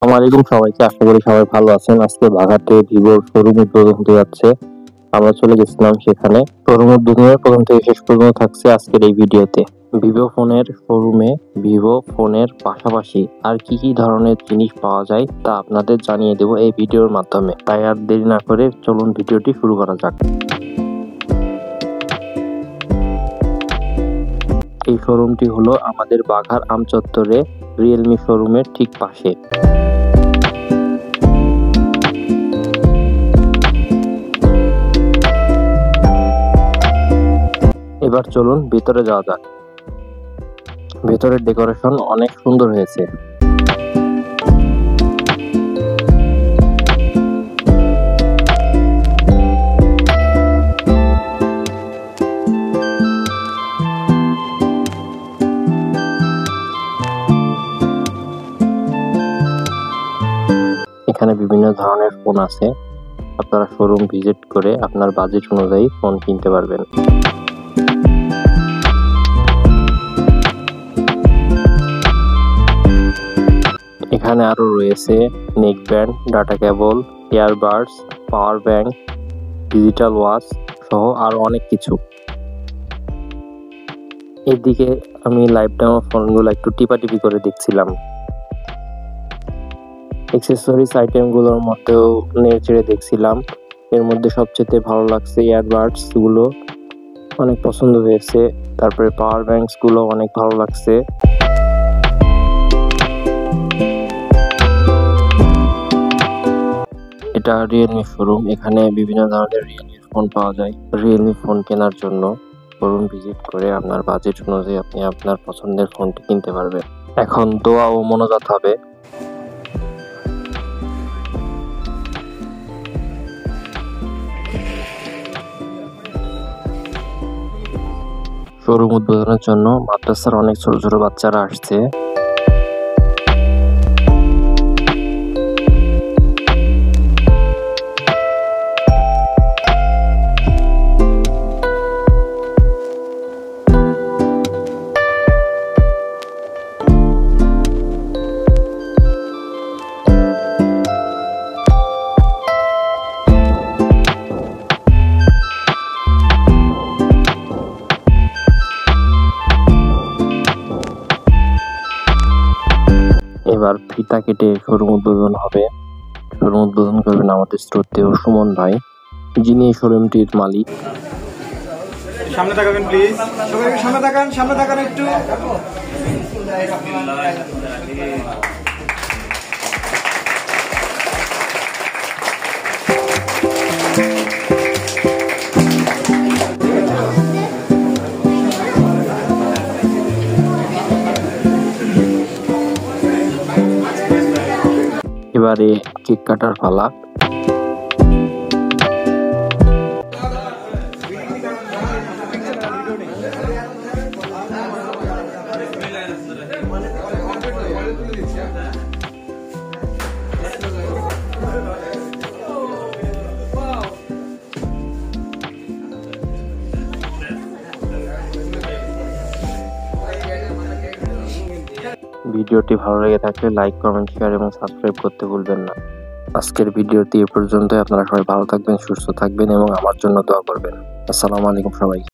আসসালামাইকুম সবাইকে, আশা করি সবাই ভালো আছেন। আজকে বাঘাতে ভিভোর শোরুম উদ্বোধন হতে যাচ্ছে। আমরা চলে গেছিলাম সেখানে। শোরুম উদ্বোধনের প্রথম থেকে শেষ পর্যন্ত থাকছে আজকের এই ভিডিওতে। ভিভো ফোনের শোরুমে ভিভো ফোনের পাশাপাশি আর কি কি ধরনের জিনিস পাওয়া যায় তা আপনাদের জানিয়ে দেব এই ভিডিওর মাধ্যমে। তাই আর দেরি না করে চলুন ভিডিওটি শুরু করা যাক। এই শোরুমটি হলো আমাদের বাঘার আমচত্বরে রিয়েলমি শোরুমের ঠিক পাশে। এবার চলুন ভিতরে যাওয়া যাক। ভেতরের ডেকোরেশন অনেক সুন্দর হয়েছে। এখানে বিভিন্ন ধরনের ফোন আছে। আপনারা শোরুম ভিজিট করে আপনার বাজেট অনুযায়ী ফোন কিনতে পারবেন। এখানে আরো রয়েছে neck band, data cable, earbuds, power bank, digital watch সহ আরো অনেক কিছু। এদিকে আমি লাইভ ডেমো ফোনগুলো একটু টিপাটিপি করে দেখছিলাম। অ্যাক্সেসরিজ আইটেমগুলোর মধ্যেও নেড়ে দেখছিলাম। এর মধ্যে সবচেয়ে ভালো লাগছে ইয়ারবাডস গুলো, অনেক পছন্দ হয়েছে। তারপরে পাওয়ার ব্যাংকস গুলো অনেক ভালো লাগছে। এটা রিয়েলমি শোরুম। এখানে বিভিন্ন ধরনের রিয়েলমি ফোন পাওয়া যায়। রিয়েলমি ফোন কেনার জন্য শোরুম ভিজিট করে আপনার বাজেট অনুযায়ী আপনি আপনার পছন্দের ফোনটি কিনতে পারবেন। এখন দোয়া ও মনোজাত হবে। শোরুম উদ্বোধনের জন্য মাদ্রাসার অনেক ছোট ছোট বাচ্চারা আসছে। এবার ফিতা কেটে শোরুম উদ্বোধন হবে। শোরুম উদ্বোধন করবেন আমাদের শ্রদ্ধেয় সুমন ভাই, যিনি এই শোরুমটির মালিক। সামনে তাকাবেন প্লিজ, সবাই সামনে তাকান একটু। এবারে কেক কাটার পালা। ভিডিওটি ভালো লেগে থাকলে লাইক, কমেন্ট, শেয়ার এবং সাবস্ক্রাইব করতে ভুলবেন না। আজকের ভিডিওটি এ পর্যন্তই। আপনারা সবাই ভালো থাকবেন, সুস্থ থাকবেন এবং আমার জন্য দোয়া করবেন। আসসালামু আলাইকুম সবাই।